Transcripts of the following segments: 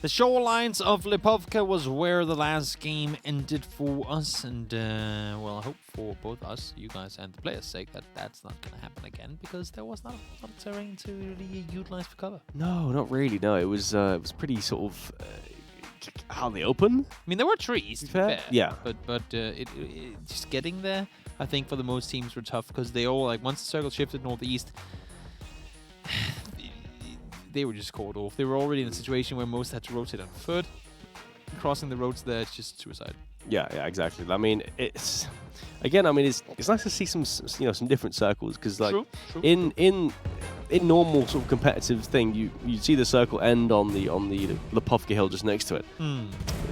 The shorelines of Lipovka was where the last game ended for us, and well, I hope for both us, you guys, and the players' sake that that's not going to happen again, because there was not a lot of terrain to really utilize for cover. No, not really. No, it was pretty sort of out in the open. I mean, there were trees, to be fair. Yeah. But it just getting there, I think for the most teams were tough, because they all, like, once the circle shifted northeast, they were just caught off. They were already in a situation where most had to rotate on foot. Crossing the roads there, it's just suicide. Yeah, exactly. I mean, it's again. I mean, it's nice to see some different circles, because like True. in normal sort of competitive thing, you see the circle end on the Lipovka hill just next to it.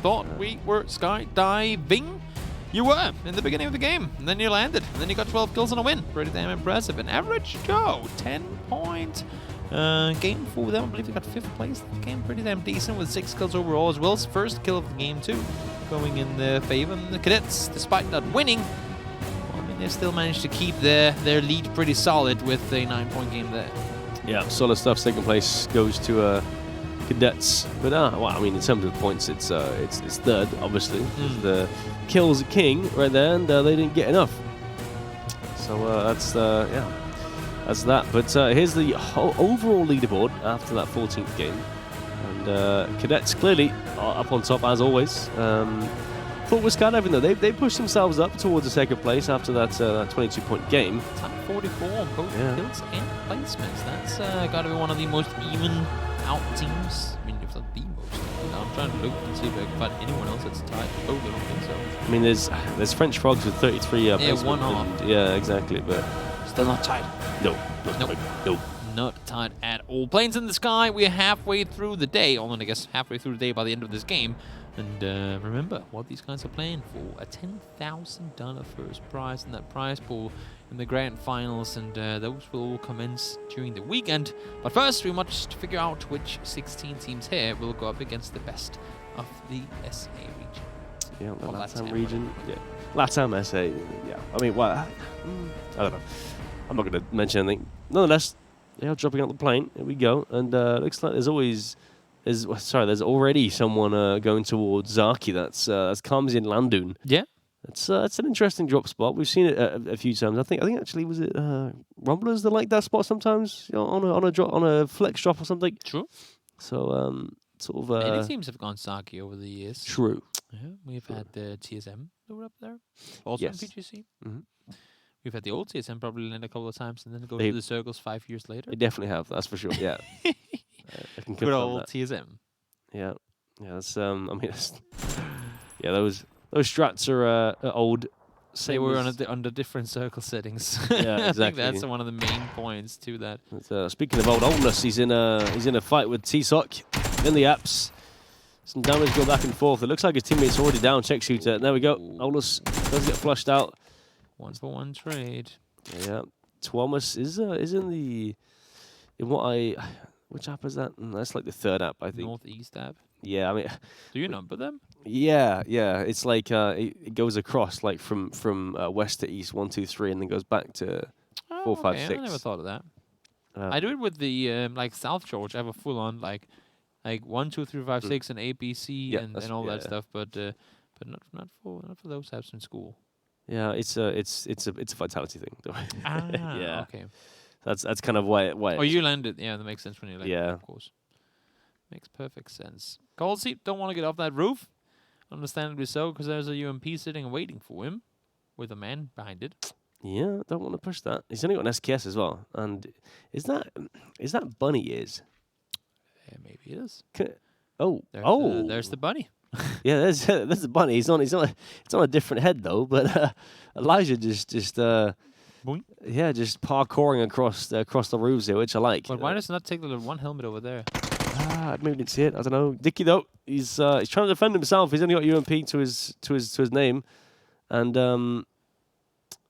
Thought we were skydiving. You were in the beginning of the game, and then you landed, and then you got 12 kills and a win. Pretty damn impressive. An average Joe, 10-point game for them. I believe they got 5th place. Game pretty damn decent with 6 kills overall as well. It's first kill of the game too, going in their favor. And the Cadets, despite not winning, well, I mean, they still managed to keep their lead pretty solid with a 9-point game there. Yeah, solid stuff. Second place goes to Cadets, but well, I mean, in terms of points, it's third, obviously. The kills king right there, and they didn't get enough. So that's that's that. But here's the overall leaderboard after that 14th game, and Cadets clearly are up on top as always. Thought was skydiving though. They pushed themselves up towards the second place after that 22-point game. Top 44 on both kills and placements. That's got to be one of the most even out teams. I mean, if not the most. I'm trying to look and see if I can find anyone else that's tied. Oh, I don't think so. I mean, there's French Frogs with 33. Yeah, 1-half. Yeah, exactly. But still not tied. No. Not tied at all. Planes in the sky. We're halfway through the day. Only, I guess, halfway through the day by the end of this game. And remember what these guys are playing for. A $10,000 first prize in that prize pool in the grand finals, and those will all commence during the weekend. But first, we must figure out which 16 teams here will go up against the best of the SA region. Yeah, the LATAM region. Yeah, LATAM SA. Yeah, I mean, well, I don't know. I'm not going to mention anything. Nonetheless, they are dropping out the plane. Here we go, and looks like there's already someone going towards Zaki. That's Karmazin Landun. Yeah. That's an interesting drop spot. We've seen it a few times. I think actually was it Rumblers that like that spot sometimes, you know, on a flex drop or something. True. So sort of. Many teams have gone Saki over the years. True. Yeah, we've had the TSM that were up there, also in PGC. We've had the old TSM probably land a couple of times and then go to the circles 5 years later. They definitely have. That's for sure. Yeah. I can Good old that. TSM. Yeah. That's I mean, yeah, those strats are old. They were under different circle settings. Yeah, exactly. I think that's one of the main points to that. Speaking of oldness, he's in a fight with T-Sock in the apps. Some damage go back and forth. It looks like his teammate's already down. Check shooter. There we go. Oldness does get flushed out. 1-for-1 trade. Yeah. Thomas is which app is that? That's like the third app, I think. Northeast app. Yeah, I mean. Do you number them? Yeah. It's like it goes across like from west to east, 1, 2, 3, and then goes back to 4, 5, 6. I never thought of that. I do it with the like South George. I have a full on like 1, 2, 3, 5, 6 and ABC and all that stuff, but not for those apps in school. Yeah, it's a vitality thing. Yeah. Okay. That's kind of why. Oh, you landed. Yeah, that makes sense when you landed. Yeah, of course. Makes perfect sense. Goldsy don't want to get off that roof. Understandably so, because there's a UMP sitting and waiting for him, with a man behind it. Yeah, don't want to push that. He's only got an SKS as well, and is that bunny ears? Yeah, maybe it is. There's the bunny. Yeah, there's the bunny. It's on a different head though. But Elijah just Boing. Yeah, just parkouring across the roofs here, which I like. But why does it not take the one helmet over there? I maybe didn't see it. I don't know. Dicky though, he's trying to defend himself. He's only got UMP to his name, and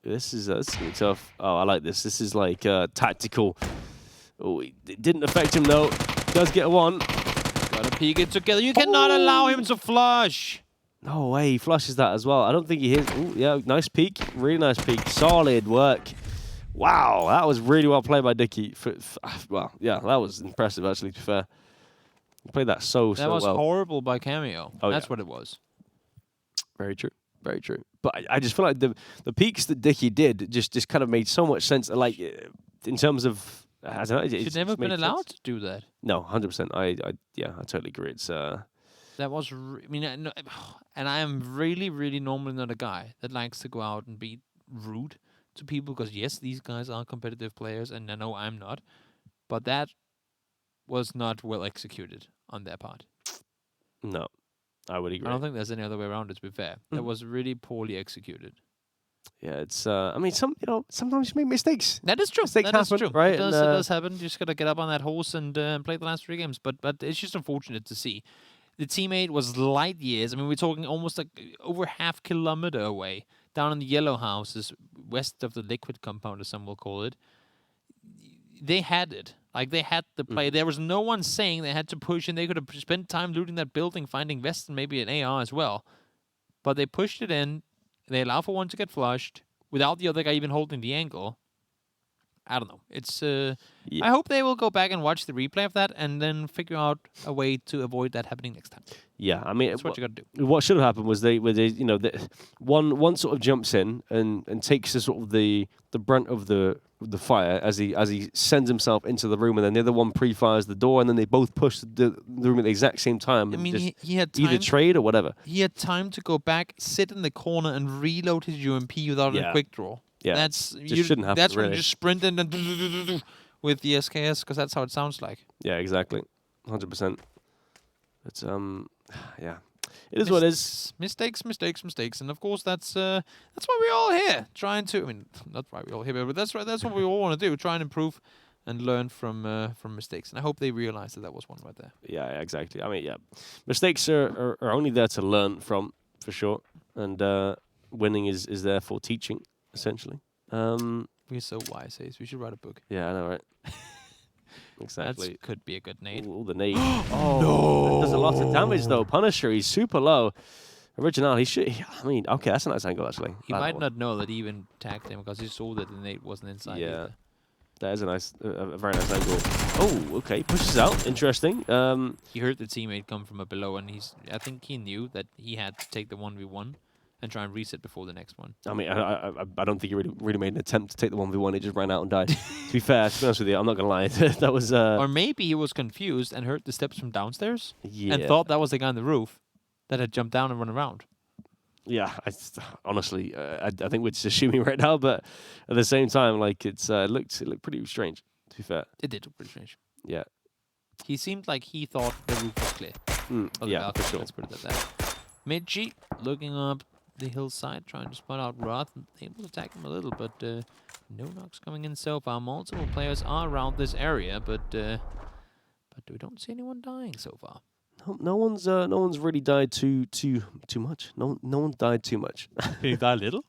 this is gonna be tough. Oh, I like this. This is like tactical. Oh, it didn't affect him though. Does get a 1. Gotta peek it together. You cannot allow him to flush. No way, he flushes that as well. I don't think he hits. Ooh, yeah, nice peek. Really nice peek. Solid work. Wow, that was really well played by Dicky. Well, yeah, that was impressive actually, to be fair. Played that so That was well. horrible by Cameo. Oh, That's yeah. what it was. Very true. Very true. But I just feel like the peaks that Dickie did just kind of made so much sense. Like in terms of, I don't know, Should never been allowed to do that. No, 100%. I totally agree. It's That was, I mean, and I am really, really normally not a guy that likes to go out and be rude to people because yes, these guys are competitive players, and I know I'm not, but that was not well executed on their part. No, I would agree. I don't think there's any other way around it. To be fair, that was really poorly executed. Yeah, it's. I mean, sometimes you make mistakes. That is true. Mistakes That is happen, true. right? It does happen. You just gotta get up on that horse and play the last 3 games. But it's just unfortunate to see. The teammate was light years. I mean, we're talking almost like over half kilometer away, down in the yellow houses, west of the liquid compound, as some will call it. They had it. Like, they had the play. There was no one saying they had to push, and they could have spent time looting that building, finding vests and maybe an AR as well. But they pushed it in. They allowed for one to get flushed without the other guy even holding the angle. I don't know. It's. I hope they will go back and watch the replay of that and then figure out a way to avoid that happening next time. Yeah, I mean, That's what you got to do. What should have happened was they one sort of jumps in and takes the sort of the brunt of the fire as he sends himself into the room, and then the other one pre-fires the door, and then they both push the room at the exact same time. I mean, he had time, either trade or whatever. He had time to go back, sit in the corner, and reload his UMP without a quick draw. Yeah, that's shouldn't happen. That's really. when you just sprint in and with the SKS, because that's how it sounds like. Yeah, exactly, 100%. It's yeah, it is what it is. Mistakes, and of course that's why we're all here, trying to. I mean, not why we're all here, but that's what we all want to do, try and improve and learn from mistakes. And I hope they realize that was one right there. Yeah, exactly. I mean, yeah, mistakes are only there to learn from, for sure, and winning is there for teaching, essentially. We're so wise, Ace. We should write a book. Yeah, I know, right? Exactly. That could be a good nade. Ooh, the nade. Oh, no. That does a lot of damage, though. Punisher, he's super low. Original, he should. I mean, okay, that's a nice angle, actually. He might not know that he even tagged him because he saw that the nade wasn't inside. Yeah. Either. That is a very nice angle. Oh, okay. Pushes out. Interesting. He heard the teammate come from below, and I think he knew that he had to take the 1v1 and try and reset before the next one. I mean, I don't think he really made an attempt to take the 1v1. He just ran out and died. To be fair, to be honest with you, I'm not going to lie. That was... Or maybe he was confused and heard the steps from downstairs and thought that was the guy on the roof that had jumped down and run around. Yeah, honestly, I think we're just assuming right now, but at the same time, like, it looked pretty strange, to be fair. It did look pretty strange. Yeah. He seemed like he thought the roof was clear. Yeah, for sure. Let's put it at that. Midgie looking up the hillside, trying to spot out Roth, able to attack him a little, but no knocks coming in so far. Multiple players are around this area, but we don't see anyone dying so far. No one's really died too much. No one's died too much. Did you die a little?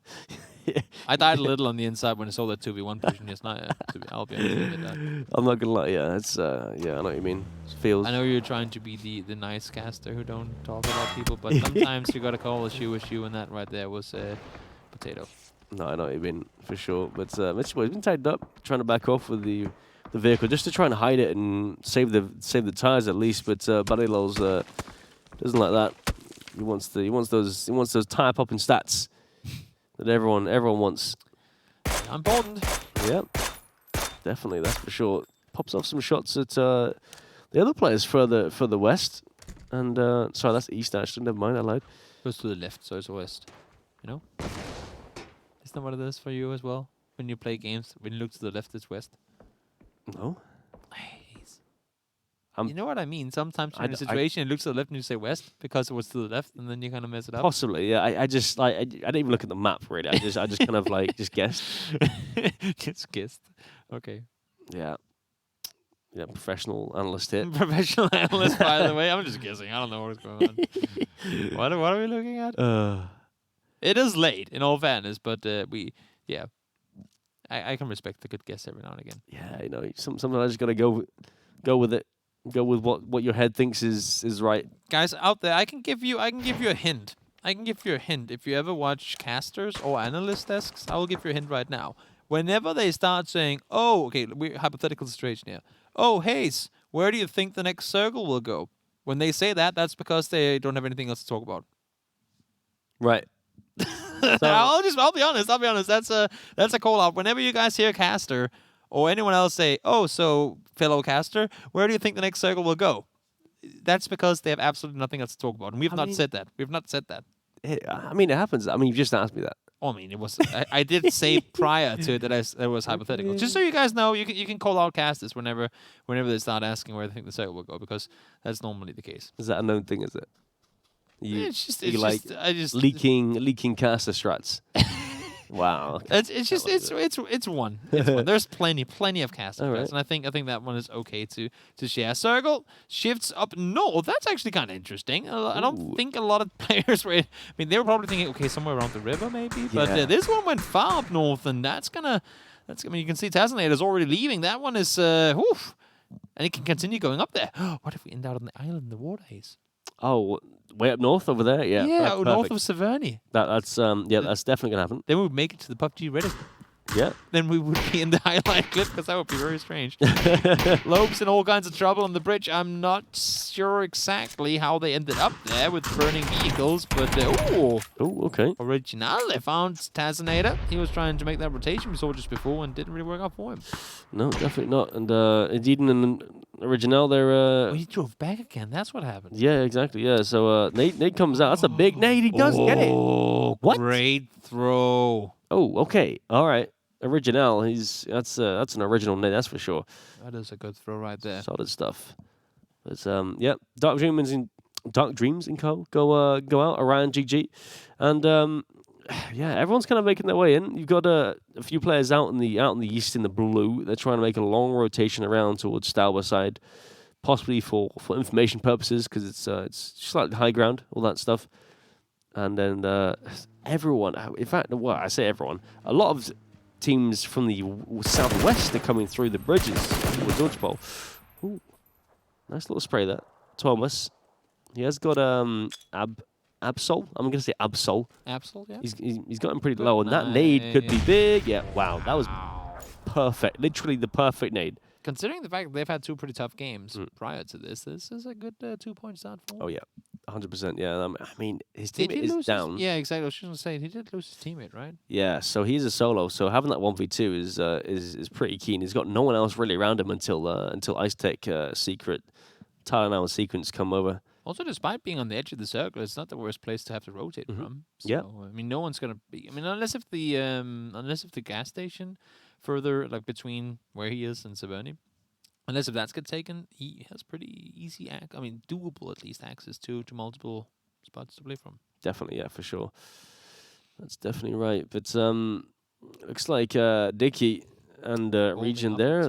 Yeah. I died a little on the inside when I saw that 2v1 pushing just now. I'll be honest with you. I'm not gonna lie. Yeah, it's yeah, I know what you mean. It feels. I know you're trying to be the nice caster who don't talk about people, but sometimes you gotta call a shoe, and that right there was potato. No, I know what you mean for sure. But Mitch Boy's been tied up, trying to back off with the vehicle just to try and hide it and save the tires at least. But Badilol's doesn't like that. He wants those tire popping stats that everyone wants. Important. Yep, definitely, that's for sure. Pops off some shots at the other players further west, and sorry, that's east actually. Never mind, I lied. Goes to the left, so it's west. You know, isn't that what it is for you as well? When you play games, when you look to the left, it's west. No. You know what I mean? Sometimes you're in a situation, it looks to the left and you say west because it was to the left, and then you kind of mess it up. Possibly, yeah. I just like I didn't even look at the map really. I just kind of like just guessed. Just guessed. Okay. Yeah. Yeah. Professional analyst here. Professional analyst, by the way. I'm just guessing. I don't know what's going on. What are we looking at? It is late, in all fairness, but I can respect a good guess every now and again. Yeah, you know, sometimes I just gotta go with it. Go with what your head thinks is right. Guys out there, I can give you a hint. If you ever watch casters or analyst desks, I will give you a hint right now. Whenever they start saying, "Oh, okay, we're hypothetical situation here. Oh, Hayes, where do you think the next circle will go?" When they say that, that's because they don't have anything else to talk about. Right. I'll be honest. That's a call out. Whenever you guys hear caster or anyone else say, "Oh, so fellow caster, where do you think the next circle will go?" That's because they have absolutely nothing else to talk about, and we've not said that. We've not said that. I mean, it happens. I mean, you just asked me that. Oh, I mean, it was. I did say prior to it that it was hypothetical. Just so you guys know, you can call out casters whenever they start asking where they think the circle will go, because that's normally the case. Is that a known thing? Is it? It's just leaking caster strats. Wow. Okay. It's one. There's plenty of caster Right. strats, and I think that one is okay to share. Circle shifts up north. That's actually kind of interesting. I don't think a lot of players were. I mean, they were probably thinking, okay, somewhere around the river maybe, but this one went far up north, and that's gonna. I mean, you can see Tazinator's already leaving. That one is oof, and it can continue going up there. What if we end out on the island in the water haze? Oh, way up north over there? Yeah. Yeah, north of Severny. That's definitely gonna happen. Then we would make it to the PUBG Reddit. Yeah. Then we would be in the highlight clip, because that would be very strange. Lope's in all kinds of trouble on the bridge. I'm not sure exactly how they ended up there with burning vehicles, but okay. Original, they found Tazinator. He was trying to make that rotation we saw just before, and didn't really work out for him. No, definitely not. And Eden and Original, they're he drove back again. That's what happened. Yeah, exactly. Yeah. So Nate comes out. That's a big nade. He does get it. What? Great throw. Oh, okay. All right. Original. That's an original nade. That's for sure. That is a good throw right there. Solid stuff. But Dark Dreams and Co. go out around GG, and everyone's kind of making their way in. You've got a few players out in the east in the blue. They're trying to make a long rotation around towards Stalber side, possibly for information purposes, because it's slightly high ground, all that stuff. And then everyone, in fact, well, I say everyone, a lot of teams from the southwest are coming through the bridges with Dodgeball. Ooh, nice little spray there. Thomas, he has got Absol. I'm going to say Absol. Absol, yeah. He's got him pretty low, and that nade could be big. Yeah, wow, that was perfect. Literally the perfect nade. Considering the fact that they've had two pretty tough games prior to this is a good 2-point start for him. Oh, yeah. 100%, yeah. I mean, his teammate is down. Yeah, exactly. I was just going to say, he did lose his teammate, right? Yeah, so he's a solo. So having that 1v2 is pretty keen. He's got no one else really around him until Ice Tech Secret, Tyler now and Sequence come over. Also, despite being on the edge of the circle, it's not the worst place to have to rotate from. So, yeah. I mean, no one's going to be... I mean, unless if the gas station further, like between where he is and Severny, unless if that's get taken, he has pretty easy, doable at least access to multiple spots to play from. Definitely, yeah, for sure. That's definitely right. But looks like Dicky and Region they're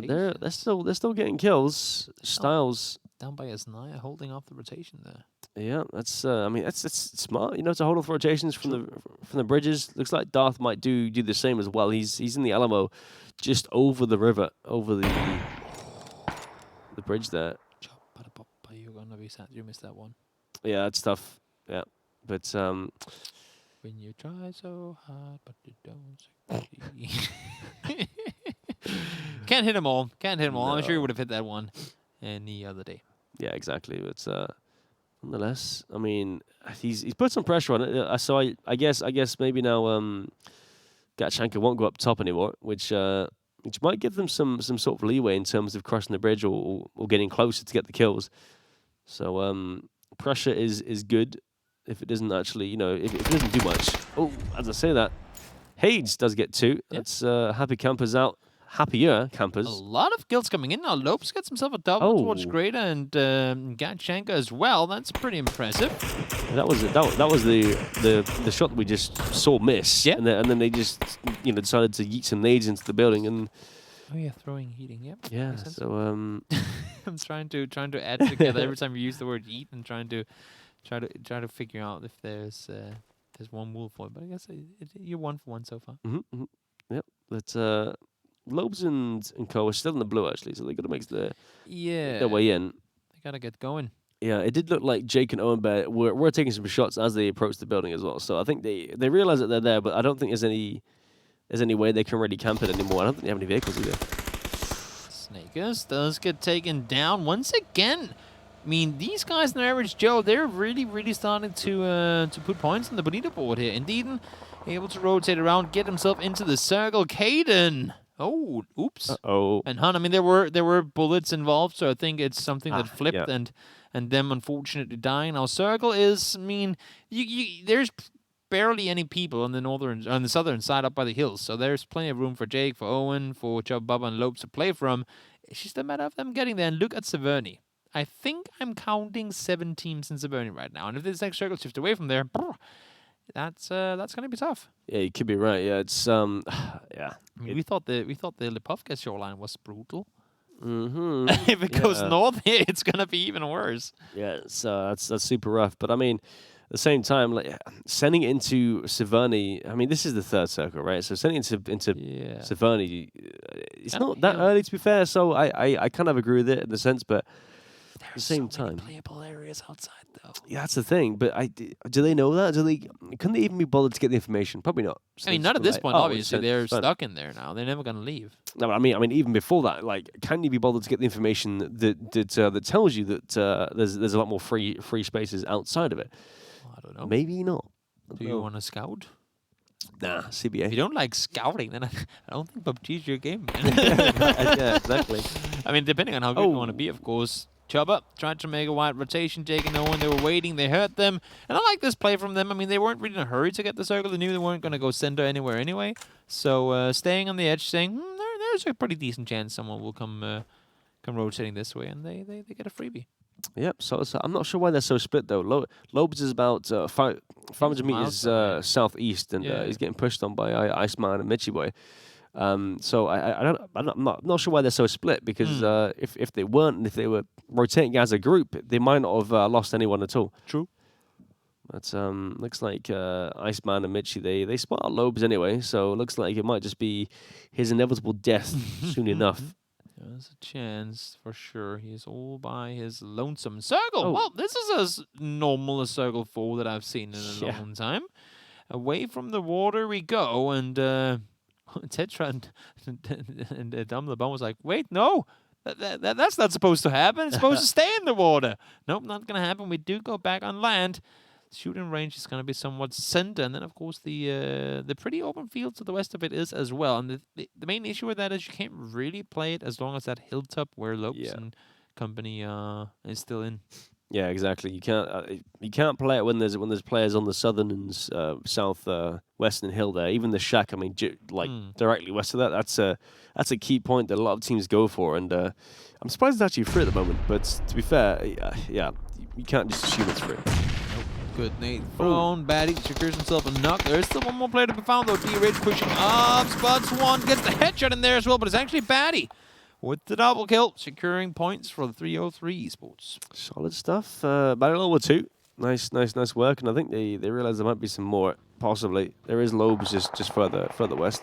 still getting kills. Styles down by Asnaya, holding off the rotation there. Yeah, that's it's smart, to hold off rotations from the bridges. Looks like Darth might do the same as well. He's in the Alamo, just over the river, over the bridge there. You're gonna be sad you missed that one. Yeah, that's tough. Yeah, but when you try so hard, but you don't succeed. Can't hit them all. No. I'm sure he would have hit that one any other day. Yeah, exactly. But nonetheless, I mean, he's put some pressure on it. So I guess maybe now Gatchanka won't go up top anymore, which might give them some sort of leeway in terms of crossing the bridge or getting closer to get the kills. So pressure is good if it doesn't actually, if it doesn't do much. Oh, as I say that, Hades does get 2. Yep. That's Happy Campers out. Happier Campers. A lot of kills coming in now. Lopes gets himself a double towards Greta and Gatchanka as well. That's pretty impressive. That was the shot that we just saw miss. Yeah. And then they just decided to yeet some nades into the building and. Oh yeah, throwing heating. Yep. Yeah. So I'm trying to add together every time you use the word eat and trying to figure out if there's one rule for it. But I guess you're 1 for 1 so far. Yep. But Lobes and Co are still in the blue actually, so they got to make their way in. They gotta get going. Yeah, it did look like Jake and Owen Bear were taking some shots as they approached the building as well. So I think they realize that they're there, but I don't think there's any way they can really camp it anymore. I don't think they have any vehicles either. Snakers does get taken down once again. I mean, these guys in Average Joe, they're really starting to put points on the bonita board here. Indeed, able to rotate around, get himself into the circle. Caden. Oh, oops. Oh. And Hun, I mean, there were bullets involved, so I think it's something that flipped yeah. and them unfortunately dying. Now, circle is, I mean, there's barely any people on the southern side up by the hills, so there's plenty of room for Jake, for Owen, for Chubb, Bubba, and Lopes to play from. It's just a matter of them getting there. And look at Severny. I think I'm counting 7 teams in Severny right now, and if this next circle shifts away from there, that's gonna be tough. Yeah, you could be right. Yeah, it's yeah. I mean, we thought the Lipovka shoreline was brutal. Mm-hmm. If it goes north here, it's gonna be even worse. Yeah, that's super rough. But I mean, at the same time, like sending it into Severny. I mean, this is the 3rd circle, right? So sending it into Severny, it's not that early, to be fair. So I kind of agree with it in the sense, but at the same time, playable areas outside though. Yeah, that's the thing. But do they know that? Couldn't they even be bothered to get the information? Probably not. So I mean, not at this point. Obviously, they're fine. stuck in there now. They're never gonna leave. No, but I mean, even before that, like, can you be bothered to get the information that tells you that there's a lot more free spaces outside of it? Well, I don't know. Maybe not. Do you want to scout? Nah, CBA. If you don't like scouting, then I don't think PUBG's your game. Yeah, exactly. I mean, depending on how good you want to be, of course. Chubba tried to make a wide rotation, taking no one. They were waiting. They hurt them. And I like this play from them. I mean, they weren't really in a hurry to get the circle. They knew they weren't going to go center anywhere anyway. So staying on the edge, saying, there's a pretty decent chance someone will come rotating this way. And they get a freebie. Yep, so I'm not sure why they're so split, though. Lobes is about 500 meters southeast, and he's getting pushed on by Iceman and Mitchy Boy. So I'm not sure why they're so split, because if they weren't, and if they were rotating as a group, they might not have lost anyone at all. True. But looks like Iceman and Mitchy, they spot out Lobes anyway, so it looks like it might just be his inevitable death soon enough. There's a chance for sure. He's all by his lonesome circle. Oh. Well, this is as normal a circle 4 that I've seen in a long time. Away from the water we go, and Tetra and Dom the Bum was like, wait, no, that's not supposed to happen. It's supposed to stay in the water. Nope, not going to happen. We do go back on land. Shooting range is going to be somewhat center, and then of course the pretty open field to the west of it is as well. And the main issue with that is you can't really play it as long as that hilltop where Lopes and company is still in. Yeah, exactly. You can't play it when there's players on the southern and south western hill there. Even the shack, I mean, directly west of that. That's a key point that a lot of teams go for, and I'm surprised it's actually free at the moment. But to be fair, you can't just assume it's free. Good nade thrown. Batty secures himself a knock. There's still one more player to be found, though. D-Rich pushing up. Spots one. Gets the headshot in there as well, but it's actually Batty with the double kill, securing points for the 303 Esports. Solid stuff. Batty level 2. Nice work. And I think they realize there might be some more, possibly. There is Lobes just further west.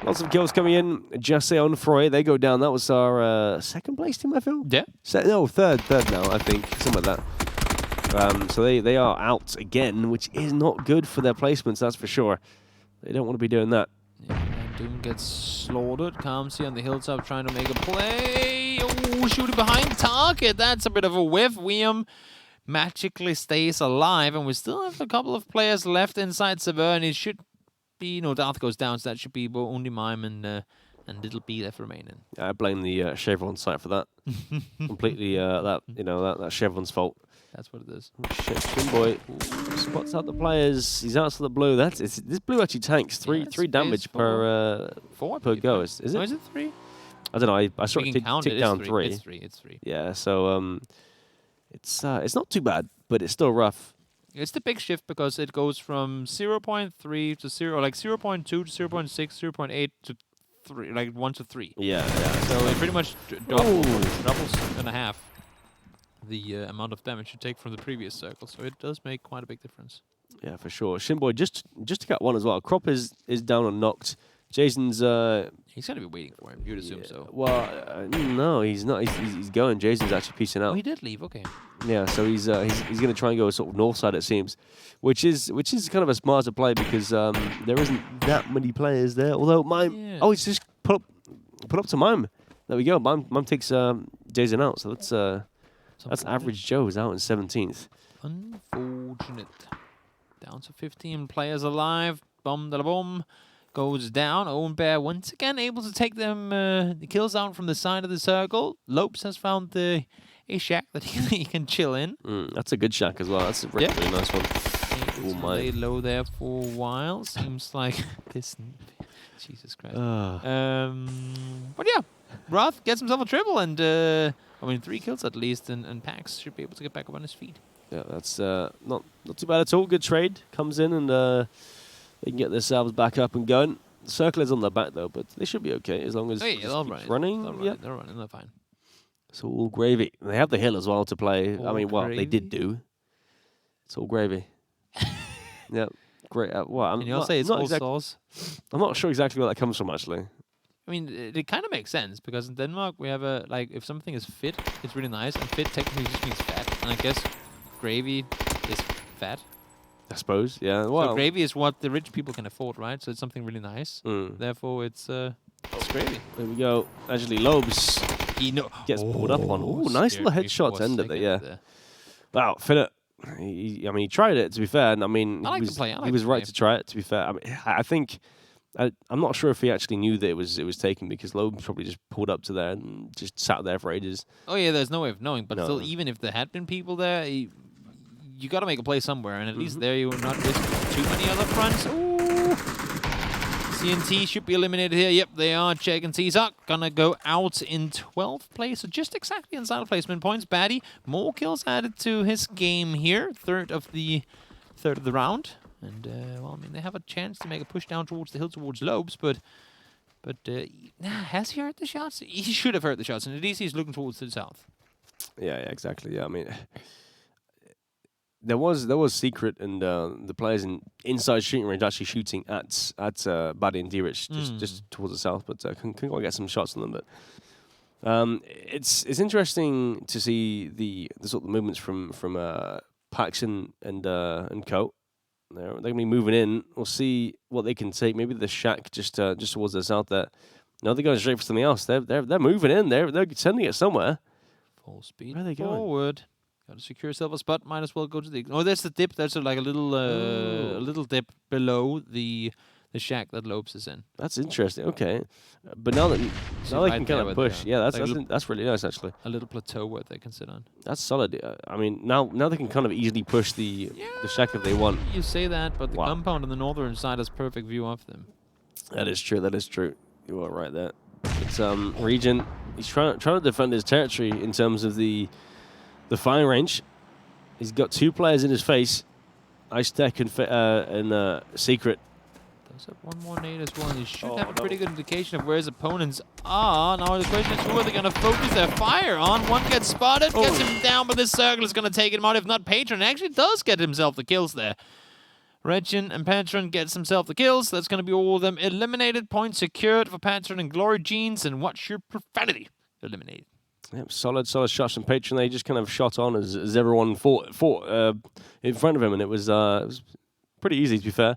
Lots of kills coming in. Jassé on Froy. They go down. That was our second place team, I feel? Yeah. Third now, I think. Something like that. So they are out again, which is not good for their placements, that's for sure. They don't want to be doing that. Yeah, Doom gets slaughtered. Kamsi on the hilltop trying to make a play. Oh, shooting behind target. That's a bit of a whiff. William magically stays alive, and we still have a couple of players left inside Severn. It should be, Darth goes down, so that should be only Mime and Little B left remaining. I blame the Chevron site for that. Completely, that Chevron's fault. That's what it is. Oh, shit, Shinboy spots out the players. He's out to the blue. This blue actually tanks three damage per go. Is it? No, is it 3? I don't know. I saw it tick down 3. It's 3. Yeah. So it's not too bad, but it's still rough. It's the big shift because it goes from 0.3 to 0.2 to 0.6, 0.8 to 3, like 1 to 3. Yeah. So it pretty much doubles and a half the amount of damage you take from the previous circle. So it does make quite a big difference. Yeah, for sure. Shinboy just to get one as well. Crop is down and knocked. Jason's he's gonna be waiting for him. You'd assume so. Well, no, he's not. He's going. Jason's actually piecing out. Oh, he did leave. Okay. Yeah, so he's gonna try and go sort of north side, it seems, which is kind of a smarter play because there isn't that many players there. Although Mime, he's just put up to Mime. There we go. Mime takes Jason out. So That's average Joe's out in 17th. Unfortunate. Down to 15 players alive. Bomb da la bomb goes down. Owen Bear once again able to take them the kills out from the side of the circle. Lopes has found a shack that he can chill in. That's a good shack as well. That's a really nice one. It's laid low there for a while. Seems like this. Jesus Christ. But yeah, Roth gets himself a triple, and I mean 3 kills at least, and Pax should be able to get back up on his feet. Yeah, that's not too bad at all. Good trade comes in, and they can get themselves back up and going. The circle is on their back though, but they should be okay as long as they're running. They're running. They're fine. It's all gravy. They have the hill as well to play. All I mean, well, gravy? they did do. It's all gravy. Yeah, great. Well, And you'll say it's all sauce. I'm not sure exactly where that comes from, actually. I mean, it kind of makes sense because in Denmark we have if something is fit, it's really nice, and fit technically just means fat, and I guess gravy is fat. I suppose, yeah. Well, so gravy is what the rich people can afford, right? So it's something really nice. Therefore, it's gravy. There we go. Actually, Lobes gets pulled up on. Oh, nice little headshot to end it there, yeah. Wow, Philip. He tried it, to be fair. And I mean, he was right to try it, to be fair. I mean, I think... I'm not sure if he actually knew that it was taken because Loeb probably just pulled up to there and just sat there for ages. Oh yeah, there's no way of knowing. But still, even if there had been people there, you got to make a play somewhere, and at least there you will not risk too many other fronts. Ooh. CNT should be eliminated here. Yep, they are. Check and T's are gonna go out in 12th place, so just exactly inside of placement points. Batty, more kills added to his game here. Third of the round. And, well, I mean, they have a chance to make a push down towards the hill, towards Lobes, but has he heard the shots? He should have heard the shots, and at least he's looking towards the south. Yeah, exactly. Yeah, I mean, there was Secret and the players inside shooting range actually shooting at Buddy and Dierich just towards the south, but couldn't quite get some shots on them. But it's interesting to see the sort of movements from Paxson and Co. They're going to be moving in. We'll see what they can take. Maybe the shack just towards the south there. No, they're going straight for something else. They're moving in. They're sending it somewhere. Full speed Where are they forward. Got to secure yourself a spot. Might as well go to the... Oh, there's the dip. There's like a little dip below the shack that Lopes is in. That's interesting. Okay, but now they can kind of push. Yeah, that's really nice actually. A little plateau where they can sit on. That's solid. I mean, now they can kind of easily push the shack if they want. You say that, but the compound on the northern side has perfect view of them. That is true. That is true. You are right there. It's Regent. He's trying to defend his territory in terms of the firing range. He's got 2 players in his face. Ice Tech and Secret. Does have one more nade as well, and he should have a pretty good indication of where his opponents are. Now the question is who are they going to focus their fire on? One gets spotted, gets him down, but this circle is going to take him out. If not, Patron actually does get himself the kills there. Regin and Patron gets himself the kills. That's going to be all of them eliminated. Points secured for Patron and Glory Jeans, and Watch Your Profanity eliminated. Yep, solid shots from Patron. They just kind of shot on as everyone fought in front of him, and it was pretty easy, to be fair.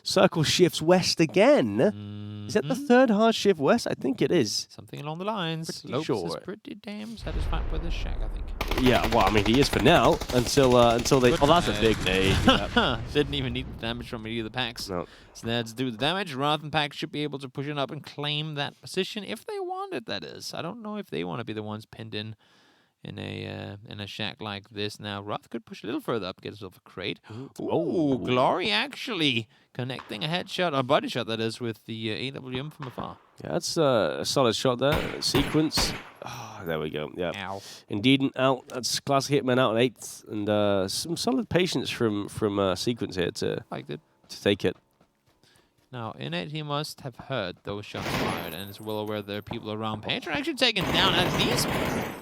Circle shifts west again. Is that the 3rd hard shift west? I think it is. Something along the lines. Pretty sure. Is pretty damn satisfied with this shack, I think. Yeah, well, I mean, he is for now until they... Oh, that's a big nade. Didn't even need the damage from either packs. No. So let's do the damage. Roth and Pax should be able to push it up and claim that position if they want it, that is. I don't know if they want to be the ones pinned in a shack like this. Now, Roth could push a little further up, get himself a crate. Ooh, Glory actually connecting a headshot, or body shot, that is, with the AWM from afar. Yeah, that's a solid shot there. Sequence. Oh, there we go. Yeah. Ow. Indeed, out. That's class hitman out in 8th, and some solid patience from Sequence here to take it. Now, in it, he must have heard those shots fired and is well aware there are people around. Patron actually taken down at these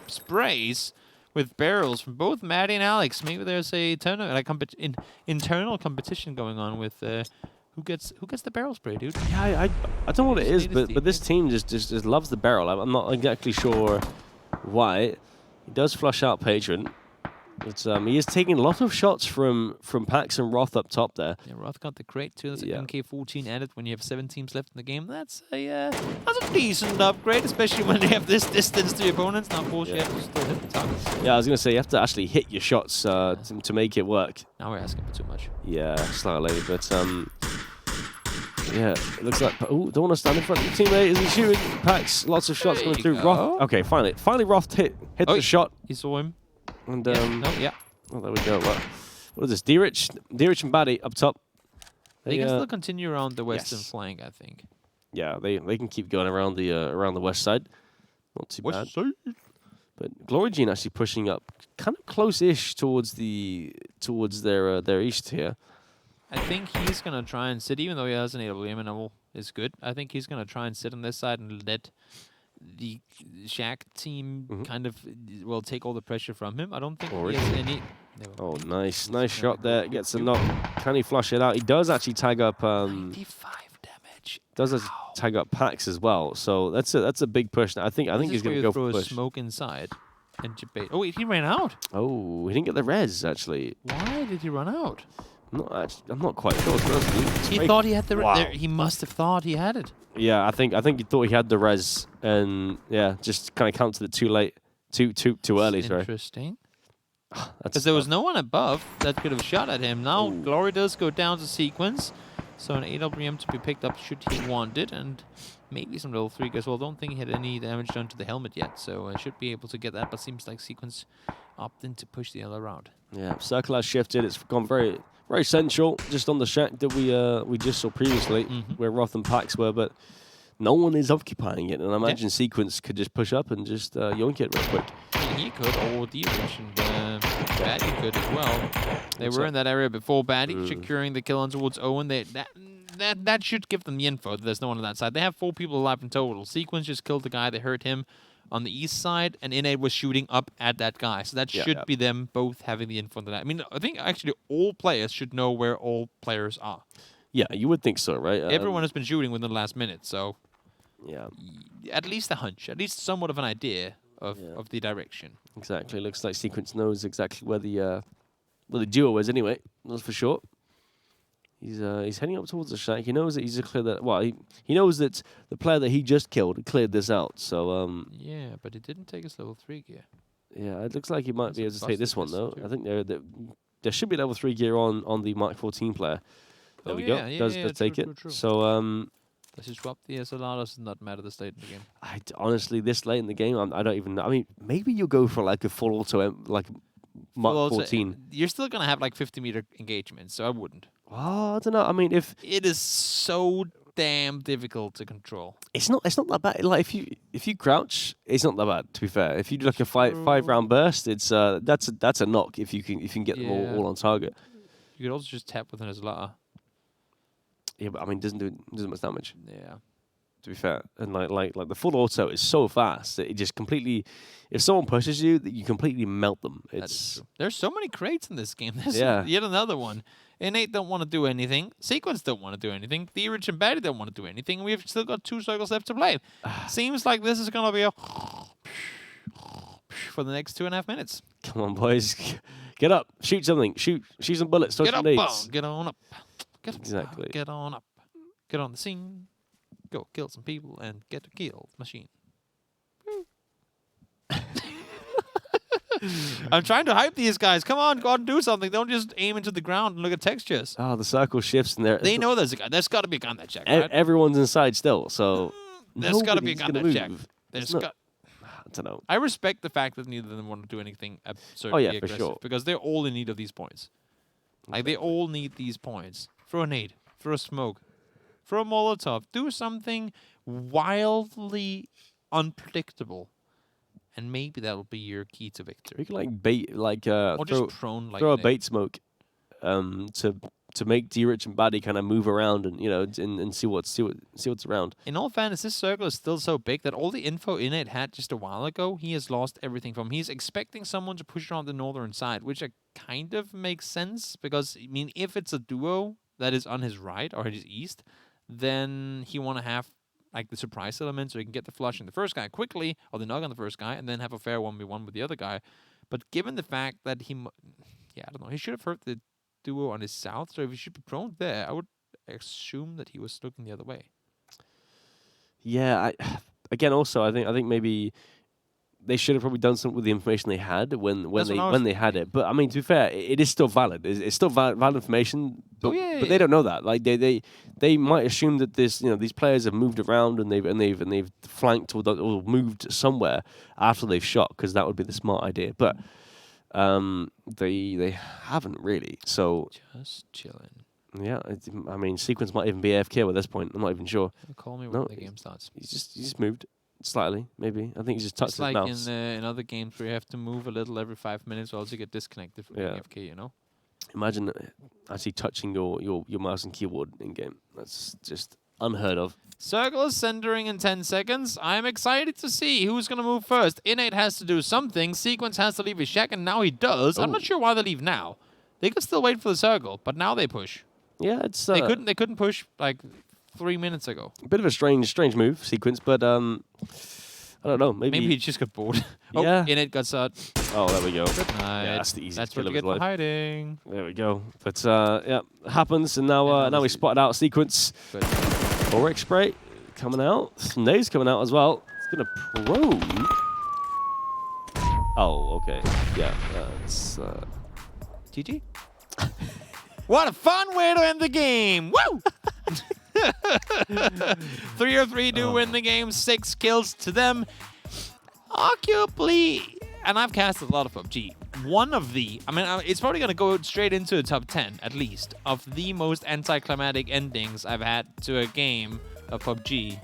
sprays with barrels from both Maddie and Alex. Maybe there's a internal competition going on with who gets the barrel spray, dude. Yeah, I don't know what it is, but this team just loves the barrel. I'm not exactly sure why. He does flush out Patron. But he is taking a lot of shots from Pax and Roth up top there. Yeah, Roth got the crate too. That's an MK14 added when you have 7 teams left in the game. That's a decent upgrade, especially when you have this distance to your opponents. Now, of course, you have to still hit the targets. Yeah, I was gonna say you have to actually hit your shots to make it work. Now we're asking for too much. Yeah, slightly, but yeah, it looks like. Oh, don't want to stand in front of the teammate. Is he shooting? Packs, lots of shots going through. Roth. Okay, finally, Roth hit the shot. He saw him. And yeah. Oh, there we go. What is this? Dierich and Batty up top. They can still continue around the western flank, I think. Yeah, they can keep going around the west side. Not too bad. But Glory Gene actually pushing up, kind of close-ish towards their east here. I think he's gonna try and sit, even though he has an AWM and is good. I think he's gonna try and sit on this side and let the Shack team kind of take all the pressure from him. I don't think he has any. Oh, nice shot there. Gets a knock. Can he flush it out? He does actually tag up. 95 damage. Does actually tag up Pax as well. So that's a big push. I think he's gonna go for a push. Smoke inside. And debate. Oh wait, he ran out. Oh, he didn't get the res actually. Why did he run out? I'm not quite sure. He thought he had the res. He must have thought he had it. Yeah, I think he thought he had the res, and yeah, just kind of counted it too late, too early. Sorry. Interesting. Because there was no one above that could have shot at him. Now Glory does go down to sequence, so an AWM to be picked up should he want it, and maybe some level 3 guys. Well, I don't think he had any damage done to the helmet yet, so I should be able to get that. But seems like sequence opting to push the other round. Yeah, circle has shifted. It's gone very central, just on the shack that we just saw previously, where Roth and Pax were, but no one is occupying it. And I imagine sequence could just push up and just yoink it real quick. He could, or Dierich and Batty could as well. They were in that area before Batty, securing the kill on towards Owen. That should give them the info that there's no one on that side. They have 4 people alive in total. Sequence just killed the guy. They hurt him on the east side, and Innate was shooting up at that guy. So that should be them both having the info on that. I mean, I think actually all players should know where all players are. Yeah, you would think so, right? Everyone has been shooting within the last minute, so yeah, at least a hunch, at least somewhat of an idea of the direction. Exactly. Looks like Sequence knows exactly where the duo is anyway. That's for sure. He's heading up towards the shack. He knows that he's cleared that. Well, he knows that the player that he just killed cleared this out. So yeah, but he didn't take his level 3 gear. Yeah, it looks like he might be able to take this one though. I think there should be level 3 gear on the Mark 14 player. There we go. Does take it. True. So does he swap the SLR? Does not matter the state of the game. Honestly, this late in the game, I don't even know. I mean, maybe you'll go for like a full auto, like Mark 14. You're still gonna have like 50-meter engagement, so I wouldn't. Oh, I don't know. I mean, if it is so damn difficult to control. It's not that bad. Like if you crouch, it's not that bad. To be fair, if you do like a five round burst, it's that's a knock if you can get them all on target. You could also just tap with an SLR. Yeah, but I mean, doesn't much damage. Yeah. To be fair, and like the full auto is so fast that it just completely. If someone pushes you, you completely melt them. There's so many crates in this game. There's yet another one. Innate don't want to do anything. Sequence don't want to do anything. Dierich and Batty don't want to do anything. We've still got 2 circles left to play. Seems like this is gonna be a for the next 2.5 minutes. Come on, boys, get up, shoot something, shoot some bullets. Get up, get on up. Exactly. Get on up. Get on the scene. Go kill some people and get a kill machine. I'm trying to hype these guys. Come on, go out and do something. Don't just aim into the ground and look at textures. Oh, the circle shifts in there. They know there's a guy. There's got to be a gun that check, right? Everyone's inside still, so there's got to be a gun that check. I don't know. I respect the fact that neither of them want to do anything absurdly aggressive, for sure. because they're all in need of these points. Like they all need these points. Throw a nade. Throw a smoke. Throw a Molotov. Do something wildly unpredictable. And maybe that'll be your key to victory. You can like bait, or just prone, like throw a bait smoke, to make Dierich and Batty kind of move around and and see what's around. In all fairness, this circle is still so big that all the info Innate had just a while ago, he has lost everything from. He's expecting someone to push around the northern side, which kind of makes sense because I mean, if it's a duo that is on his right or his east, then he want to have like the surprise element so he can get the flush in the first guy quickly, or the knock on the first guy, and then have a fair 1v1 with the other guy. But given the fact that I don't know, he should have hurt the duo on his south, so if he should be prone there, I would assume that he was looking the other way. Yeah, again, also, I think maybe they should have probably done something with the information they had when That's what I was they had it. But I mean, to be fair, it is still valid. It's still valid information. But, but they don't know that. Like they might assume that these players have moved around and they've flanked or moved somewhere after they've shot, because that would be the smart idea. But they haven't really. So just chilling. Yeah, I mean, Sequence might even be AFK at this point. I'm not even sure. Call me when the game starts. He just moved slightly, maybe. I think he just touched it's his like mouse. in other games where you have to move a little every 5 minutes, or else you get disconnected from being AFK. You know. Imagine actually touching your mouse and keyboard in game. That's just unheard of. Circle is centering in 10 seconds. I'm excited to see who's going to move first. Innate has to do something. Sequence has to leave his shack, and now he does. I'm not sure why they leave now. They could still wait for the circle, but now they push. Yeah, it's they couldn't push like 3 minutes ago. A bit of a strange move, Sequence, but I don't know. Maybe he just got bored. Yeah. Innate got shot. Oh, there we go. Good night. Yeah, that's the easiest That's kill what of you his get life. for hiding. There we go. But yeah, happens, and now we spotted out Sequence. Good. Auric spray coming out. Snade's coming out as well. It's gonna probe. Oh, okay. Yeah, it's GG. What a fun way to end the game! Woo! 3-3 do win the game. 6 kills to them. Arguably, and I've casted a lot of PUBG. One of the, it's probably going to go straight into the top 10, at least, of the most anticlimactic endings I've had to a game of PUBG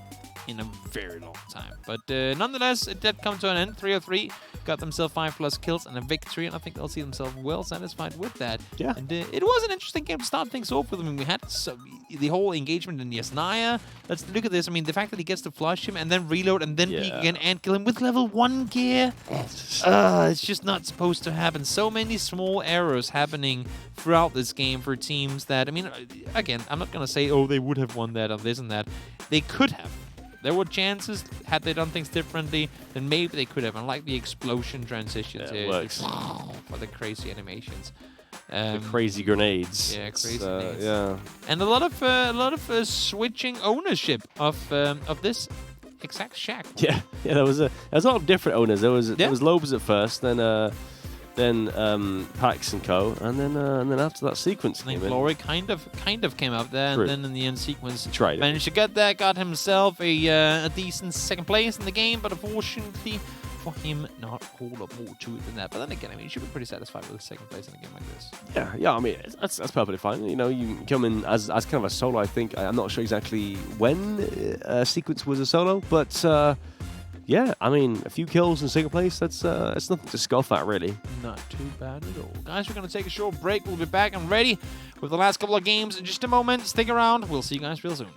in a very long time. But nonetheless, it did come to an end. 3-3 got themselves 5+ kills and a victory, and I think they'll see themselves well satisfied with that. Yeah. And it was an interesting game to start things off with. I mean, we had the whole engagement in Yasnaya. Let's look at this. I mean, the fact that he gets to flush him and then reload and then peek again and kill him with level 1 gear. It's just not supposed to happen. So many small errors happening throughout this game for teams that, I mean, again, I'm not going to say, oh, they would have won that or this and that. They could have. There were chances, had they done things differently, then maybe they could have. I like the explosion transitions here. Works. For the crazy animations. The crazy grenades. Yeah, crazy grenades. Yeah. And a lot of switching ownership of this exact shack. Yeah, there was a lot of different owners. There was Lobes at first, then Pax and Co, and then after that Sequence. I think Glory kind of came up there, True. and then in the end Sequence Tried managed to get there, got himself a decent second place in the game, but unfortunately for him, not a whole lot more to it than that. But then again, I mean, you should be pretty satisfied with the second place in a game like this. Yeah. I mean, that's perfectly fine. You know, you come in as kind of a solo. I think I'm not sure exactly when Sequence was a solo, but. Yeah, I mean, a few kills in second place, that's nothing to scoff at, really. Not too bad at all. Guys, we're going to take a short break. We'll be back and ready with the last couple of games in just a moment. Stick around. We'll see you guys real soon.